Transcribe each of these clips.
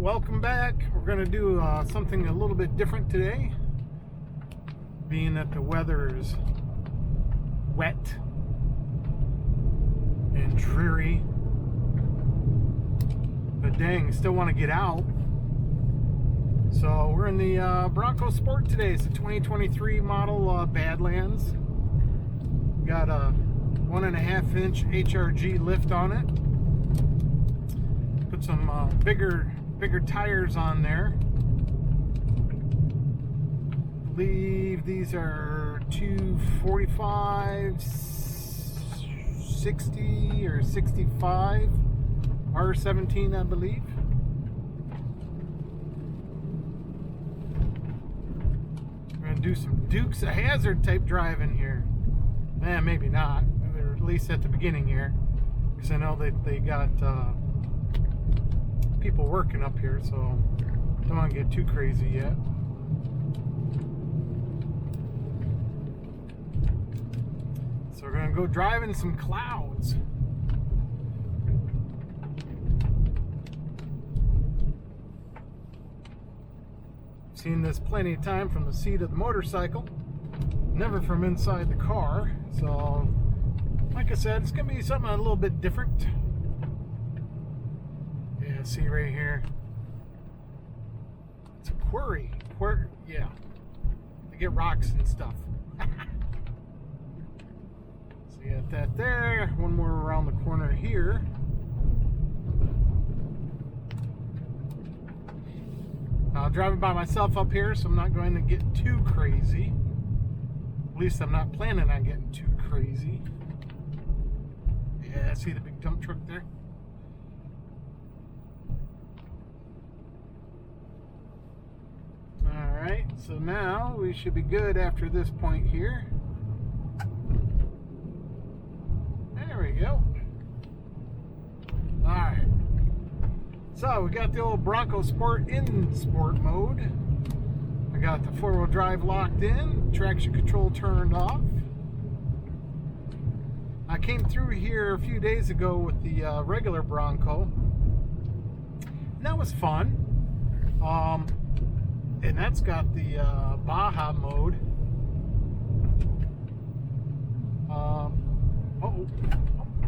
welcome back. We're going to do something a little bit different today, being that the weather is wet and dreary. But dang, still want to get out. So we're in the Bronco Sport today. It's a 2023 model Badlands. Got a 1.5 inch HRG lift on it. Put some bigger tires on there. I believe these are 245, 60 or 65 R17, I believe. We're gonna do some Dukes of Hazzard type driving here. Maybe not, or at least at the beginning here, because I know that they got people working up here, so don't want to get too crazy yet. So we're gonna go driving some clouds. Seen this plenty of time from the seat of the motorcycle, never from inside the car. So like I said, it's gonna be something a little bit different. Yeah, see right here, it's a quarry. Yeah, they get rocks and stuff. So you got that there. One more around the corner here. I'm driving by myself up here, so I'm not going to get too crazy. At least I'm not planning on getting too crazy. Yeah, see the big dump truck there? Alright, so now we should be good after this point here. There we go. Alright. So we got the old Bronco Sport in sport mode. I got the 4-wheel drive locked in, traction control turned off. I came through here a few days ago with the regular Bronco, and that was fun. And that's got the Baja mode.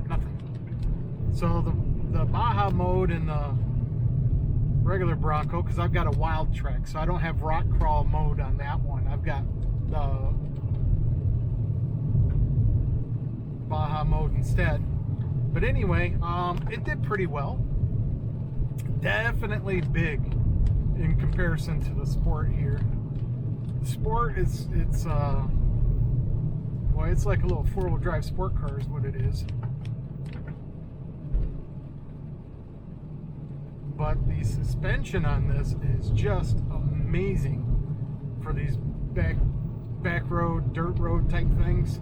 Nothing. So the Baja mode and the regular Bronco, because I've got a wild track, so I don't have rock crawl mode on that one. I've got the Baja mode instead. But anyway, it did pretty well. Definitely big in comparison to the Sport here. The Sport it's like a little 4-wheel drive sport car is what it is. But the suspension on this is just amazing for these back road, dirt road type things.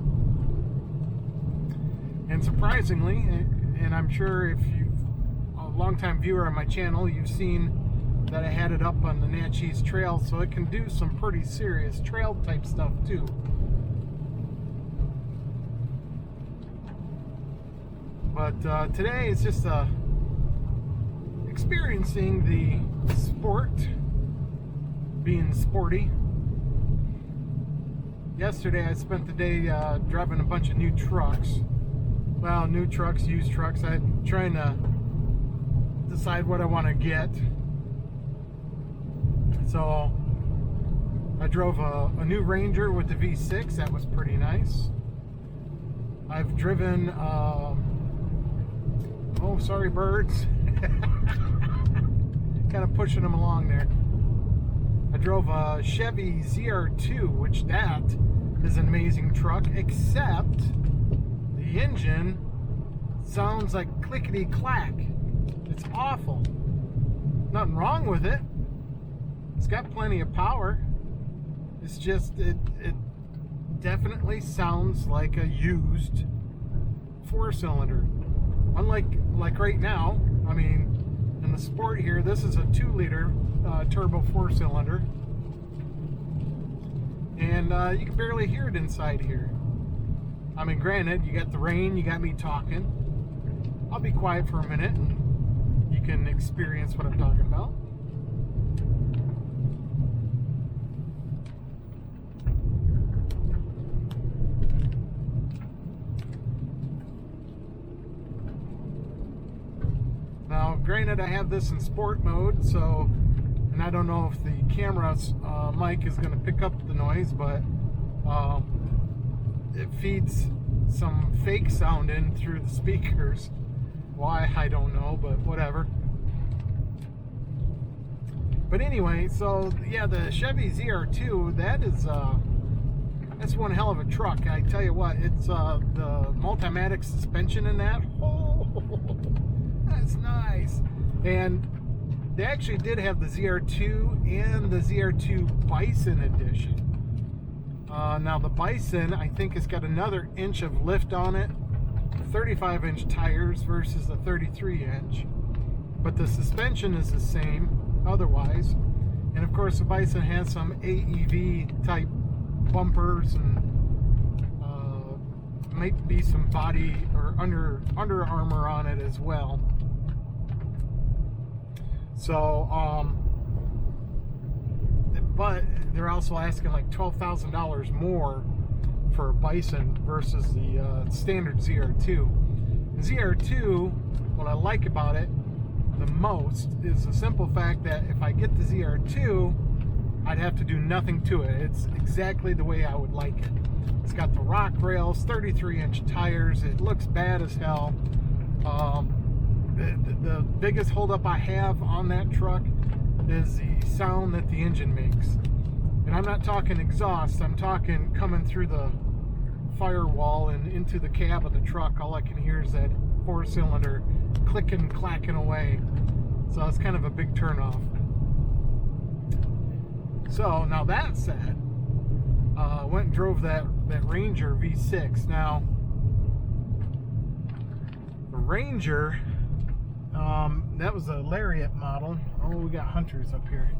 And surprisingly, and I'm sure if you're a longtime viewer on my channel, you've seen that I had it up on the Natchez Trail, so it can do some pretty serious trail type stuff too. But today it's just experiencing the Sport, being sporty. Yesterday I spent the day driving a bunch of new trucks. Well, new trucks, used trucks. I'm trying to decide what I want to get. So I drove a new Ranger with the V6. That was pretty nice. I've driven oh, sorry birds. Kind of pushing them along there. I drove a Chevy ZR2, which that is an amazing truck, except the engine sounds like clickety clack. It's awful. Nothing wrong with it. It's got plenty of power. It's just it definitely sounds like a used 4-cylinder. Unlike right now, I mean, in the Sport here, this is a 2-liter turbo 4-cylinder, and you can barely hear it inside here. I mean, granted, you got the rain, you got me talking. I'll be quiet for a minute and you can experience what I'm talking about. granted, I have this in sport mode, so, and I don't know if the camera's mic is going to pick up the noise, but it feeds some fake sound in through the speakers. Why, I don't know, but whatever. But anyway, so yeah, the Chevy ZR2, that's one hell of a truck. I tell you what, it's the Multimatic suspension in that. Oh, that's nice. And they actually did have the ZR2 and the ZR2 Bison edition. Now the Bison, I think, has got another inch of lift on it, 35-inch tires versus the 33-inch, but the suspension is the same otherwise. And of course, the Bison has some AEV type bumpers, and might be some body or Under Armour on it as well. So but they're also asking like $12,000 more for a Bison versus the standard ZR2. The ZR2, what I like about it the most is the simple fact that if I get the ZR2, I'd have to do nothing to it. It's exactly the way I would like it. It's got the rock rails, 33-inch tires. It looks bad as hell. The biggest holdup I have on that truck is the sound that the engine makes. And I'm not talking exhaust, I'm talking coming through the firewall and into the cab of the truck. All I can hear is that 4-cylinder clicking, clacking away. So it's kind of a big turnoff. So now that said, went and drove that Ranger V6. Now the Ranger, that was a Lariat model. Oh, we got Hunters up here.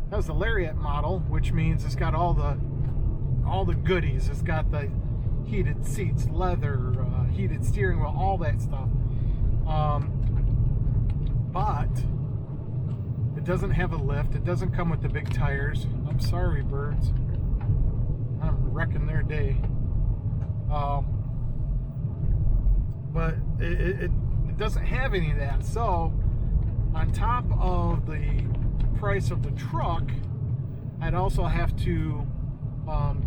That was the Lariat model, which means it's got all the goodies. It's got the heated seats, leather, heated steering wheel, all that stuff. But it doesn't have a lift. It doesn't come with the big tires. I'm sorry, birds. I'm wrecking their day. But it doesn't have any of that. So on top of the price of the truck, I'd also have to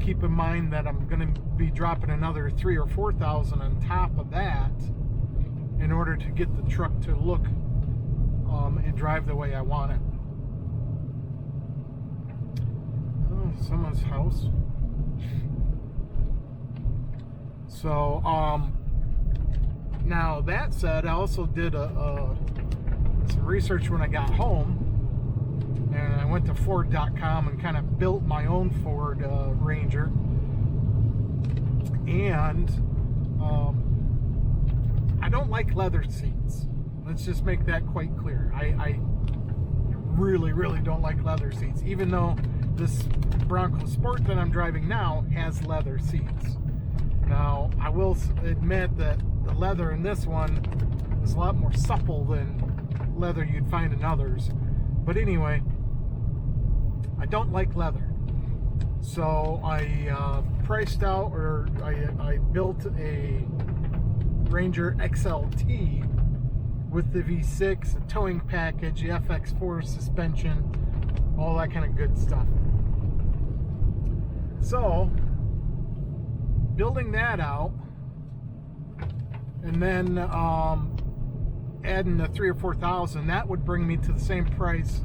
keep in mind that I'm going to be dropping another $3,000 or $4,000 on top of that in order to get the truck to look and drive the way I want it. Oh, someone's house. So now that said, I also did some research when I got home, and I went to Ford.com and kind of built my own Ford Ranger. And I don't like leather seats. Let's just make that quite clear. I really, really don't like leather seats, even though this Bronco Sport that I'm driving now has leather seats. Now, I will admit that the leather in this one is a lot more supple than leather you'd find in others. But anyway, I don't like leather. So I priced out, or I built a Ranger XLT with the V6, the towing package, the FX4 suspension, all that kind of good stuff. So, building that out, and then adding the $3,000 or $4,000, that would bring me to the same price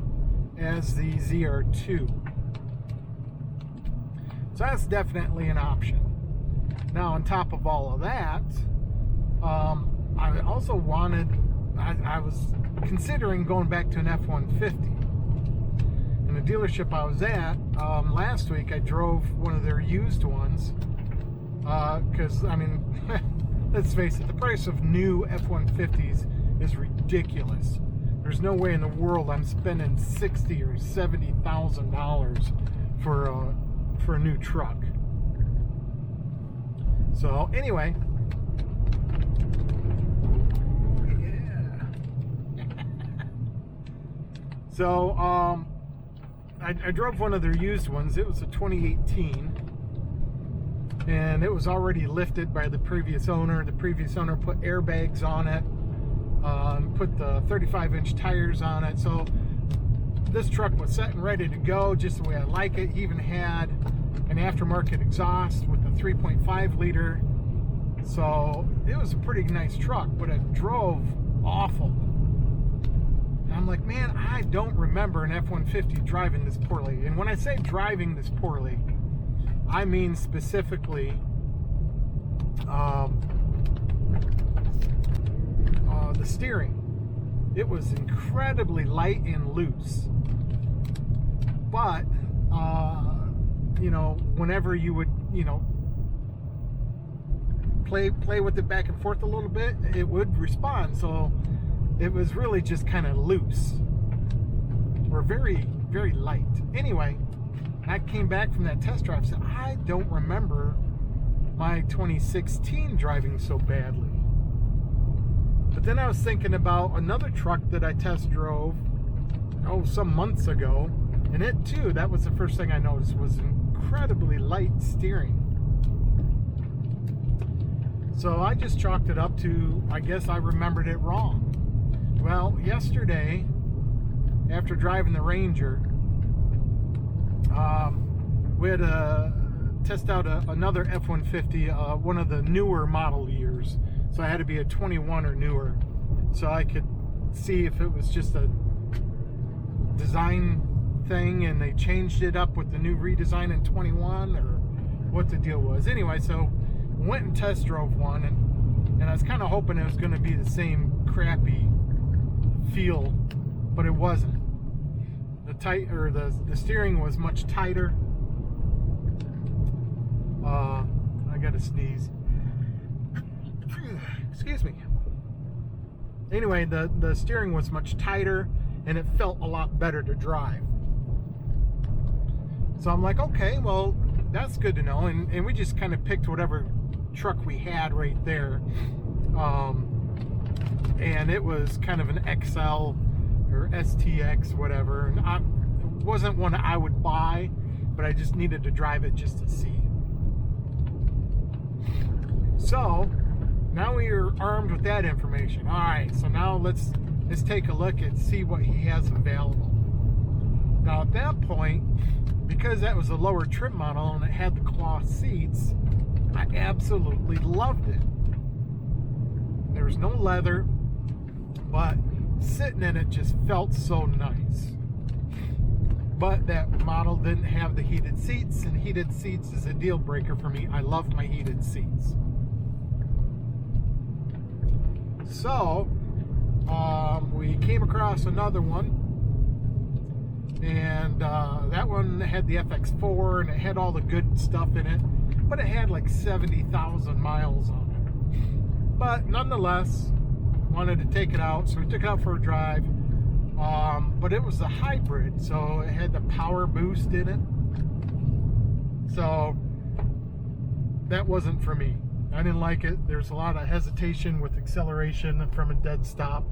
as the ZR2. So that's definitely an option. Now, on top of all of that, I also wanted, I was considering going back to an F-150. In the dealership I was at last week, I drove one of their used ones, because, I mean, let's face it, the price of new F-150s is ridiculous. There's no way in the world I'm spending $60,000 or $70,000 for a new truck. So anyway, yeah. So I drove one of their used ones. It was a 2018, and it was already lifted by the previous owner. The previous owner put airbags on it. put the 35-inch tires on it. So this truck was set and ready to go just the way I like it. He even had an aftermarket exhaust with a 3.5 liter. So it was a pretty nice truck, but it drove awful. And I'm like, man, I don't remember an F-150 driving this poorly. And when I say driving this poorly, I mean specifically the steering. It was incredibly light and loose. But, you know, whenever you would, you know, play with it back and forth a little bit, it would respond. So it was really just kind of loose, or very, very light. Anyway, I came back from that test drive and said, I don't remember my 2016 driving so badly. But then I was thinking about another truck that I test drove, some months ago, and it too, that was the first thing I noticed, was incredibly light steering. So I just chalked it up to, I guess I remembered it wrong. Well, yesterday, after driving the Ranger, we had to test out another F-150, one of the newer model years. So I had to be a 21 or newer, so I could see if it was just a design thing and they changed it up with the new redesign in 21, or what the deal was. Anyway, so went and test drove one, and I was kind of hoping it was going to be the same crappy feel, but it wasn't. The steering was much tighter. I gotta sneeze. Excuse me. Anyway, the steering was much tighter and it felt a lot better to drive. So I'm like, okay, well, that's good to know. And we just kind of picked whatever truck we had right there. And it was kind of an XL or STX, whatever. And it wasn't one I would buy, but I just needed to drive it just to see. So now we are armed with that information. All right, so now let's take a look and see what he has available. Now at that point, because that was a lower trim model and it had the cloth seats, I absolutely loved it. There was no leather, but sitting in it just felt so nice. But that model didn't have the heated seats, and heated seats is a deal breaker for me. I love my heated seats. So we came across another one, and that one had the FX4 and it had all the good stuff in it, but it had like 70,000 miles on it. But nonetheless, wanted to take it out, so we took it out for a drive. But it was a hybrid, so it had the power boost in it. So that wasn't for me. I didn't like it. There's a lot of hesitation with acceleration from a dead stop.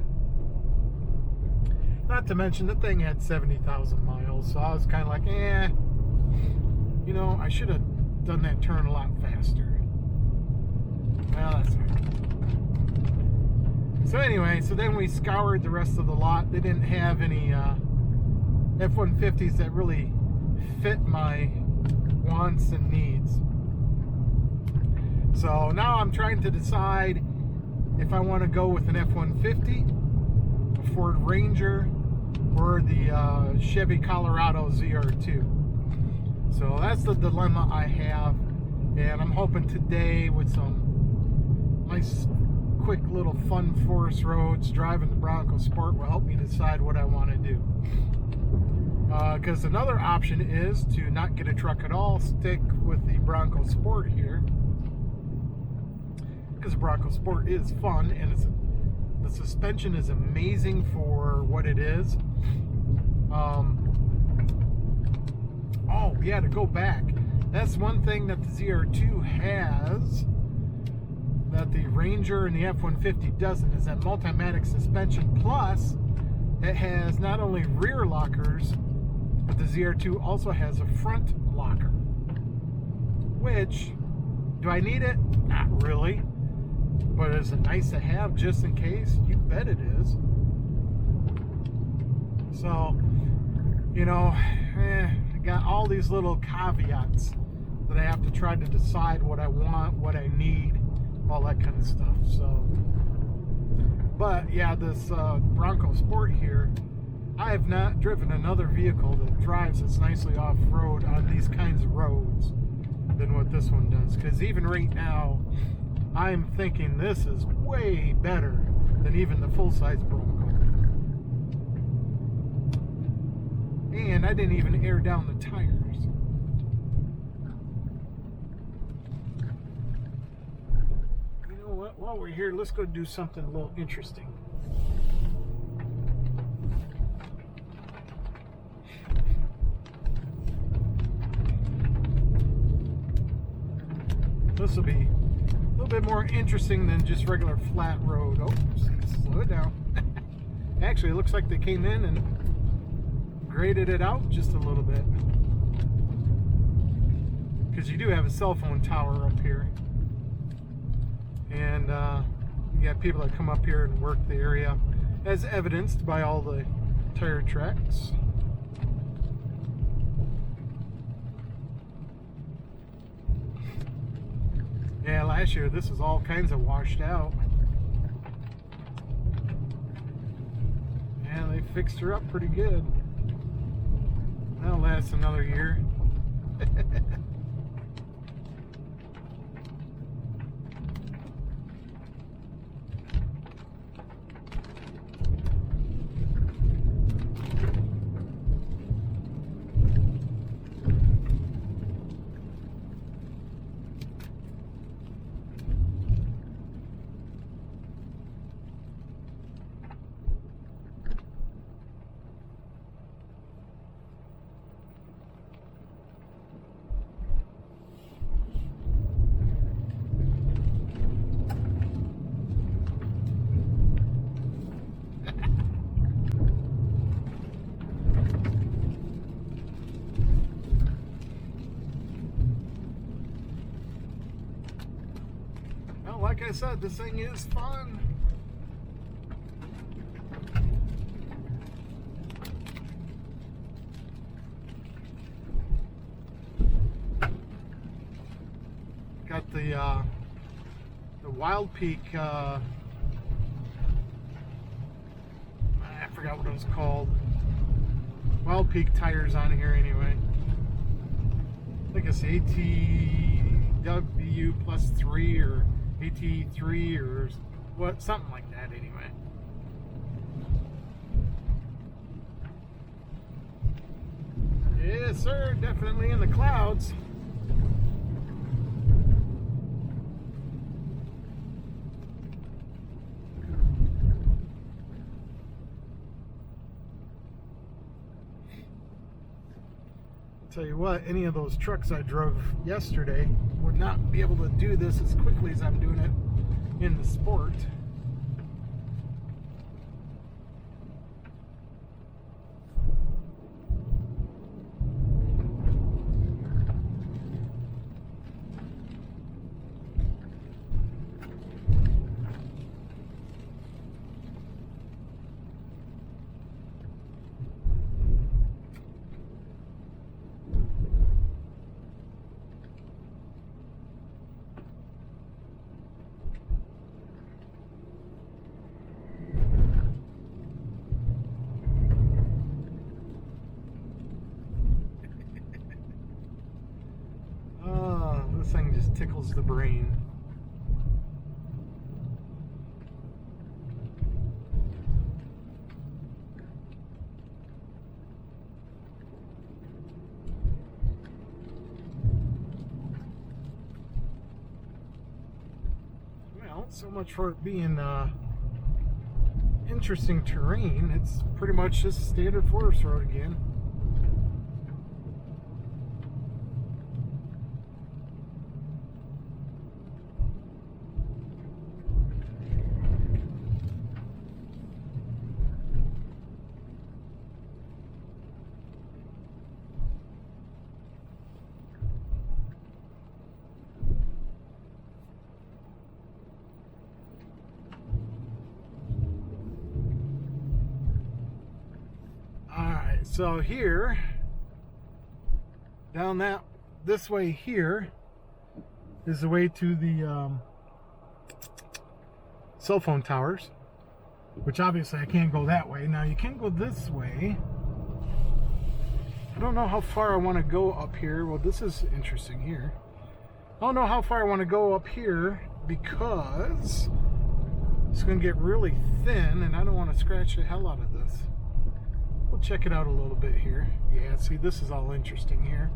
Not to mention the thing had 70,000 miles, so I was kind of like, you know, I should have done that turn a lot faster. Well, that's right. So anyway, so then we scoured the rest of the lot. They didn't have any F-150s that really fit my wants and needs. So now I'm trying to decide if I want to go with an F-150, a Ford Ranger, or the Chevy Colorado ZR2. So that's the dilemma I have, and I'm hoping today with some nice quick little fun forest roads, driving the Bronco Sport will help me decide what I want to do. Because another option is to not get a truck at all, stick with the Bronco Sport here. Because the Bronco Sport is fun, and the suspension is amazing for what it is. Oh, yeah, to go back. That's one thing that the ZR2 has that the Ranger and the F-150 doesn't, is that Multimatic suspension. Plus, it has not only rear lockers, but the ZR2 also has a front locker. Which, do I need it? Not really. But is it nice to have just in case? You bet it is. So, you know, I got all these little caveats that I have to try to decide what I want, what I need, all that kind of stuff. So, but yeah, this Bronco Sport here, I have not driven another vehicle that drives as nicely off-road on these kinds of roads than what this one does. Because even right now, I'm thinking this is way better than even the full-size Bronco. And I didn't even air down the tires. You know what? While we're here, let's go do something a little interesting. This will be a little bit more interesting than just regular flat road. Oh, slow it down. Actually, it looks like they came in and graded it out just a little bit. Because you do have a cell phone tower up here. And you got people that come up here and work the area, as evidenced by all the tire tracks. Yeah, last year this was all kinds of washed out. Yeah, they fixed her up pretty good. That'll last another year. Like I said, this thing is fun. Got the Wild Peak, I forgot what it was called. Wild Peak tires on here anyway. I think it's ATW plus 3 or AT3 or what, something like that anyway. Yes sir, definitely in the clouds. Tell you what, any of those trucks I drove yesterday would not be able to do this as quickly as I'm doing it in the Sport. This thing just tickles the brain. Well, so much for it being interesting terrain. It's pretty much just standard forest road again. So here, down this way here is the way to the cell phone towers, which obviously I can't go that way. Now you can go this way. I don't know how far I want to go up here. Well, this is interesting here. I don't know how far I want to go up here because it's going to get really thin and I don't want to scratch the hell out of this. We'll check it out a little bit here. Yeah, see, this is all interesting here.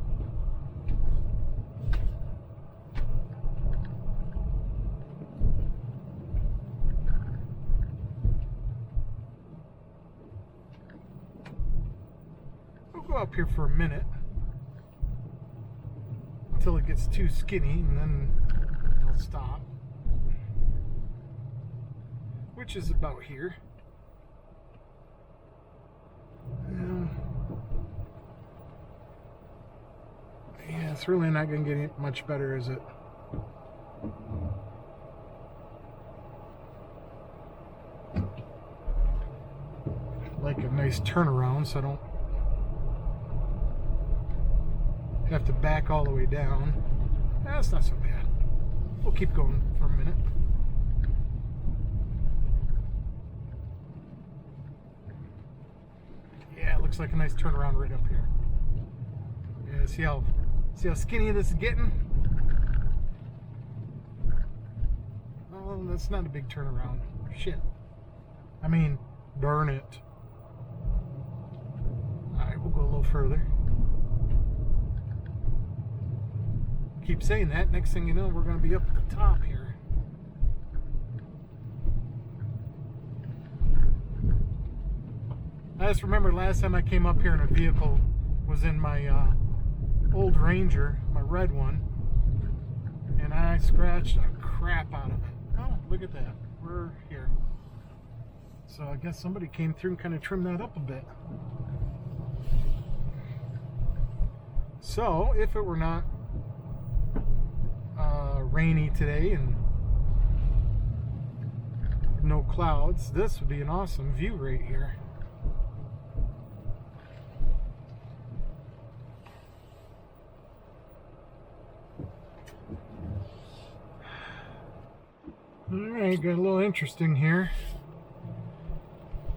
We'll go up here for a minute until it gets too skinny and then I'll stop, which is about here. Yeah, it's really not going to get much better, is it? Like a nice turnaround so I don't have to back all the way down. That's not so bad. We'll keep going for a minute. Yeah, it looks like a nice turnaround right up here. Yeah, see how skinny this is getting? Oh, that's not a big turnaround. Shit. I mean, darn it. Alright, we'll go a little further. Keep saying that. Next thing you know, we're going to be up at the top here. I just remember last time I came up here in a vehicle was in my old Ranger, my red one, and I scratched the crap out of it. Oh, look at that. We're here. So I guess somebody came through and kind of trimmed that up a bit. So if it were not rainy today and no clouds, this would be an awesome view right here. Alright, got a little interesting here.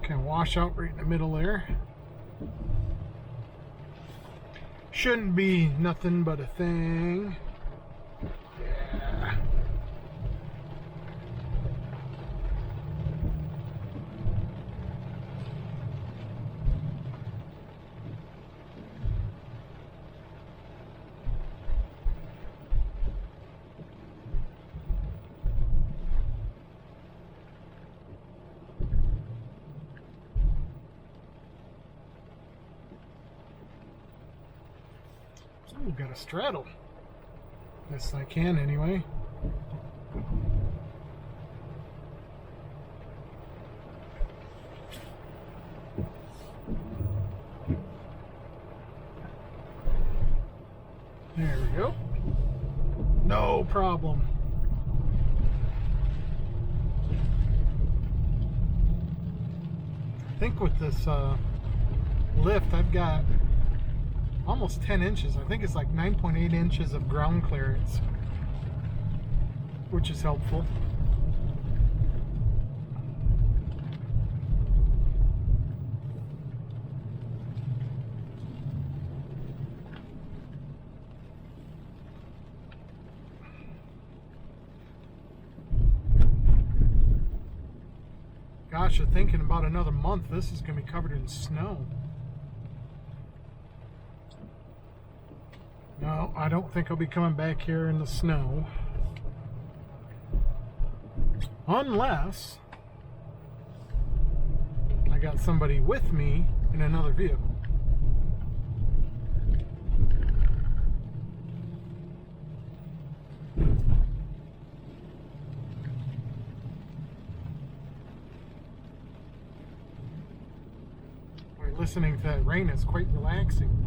Kind of wash out right in the middle there. Shouldn't be nothing but a thing. Yeah. Ooh, got a straddle. Best I can anyway. There we go. No problem. I think with this lift I've got almost 10 inches. I think it's like 9.8 inches of ground clearance, which is helpful. Gosh, I'm thinking about another month this is going to be covered in snow. No, I don't think I'll be coming back here in the snow. Unless I got somebody with me in another vehicle. Listening to that rain is quite relaxing.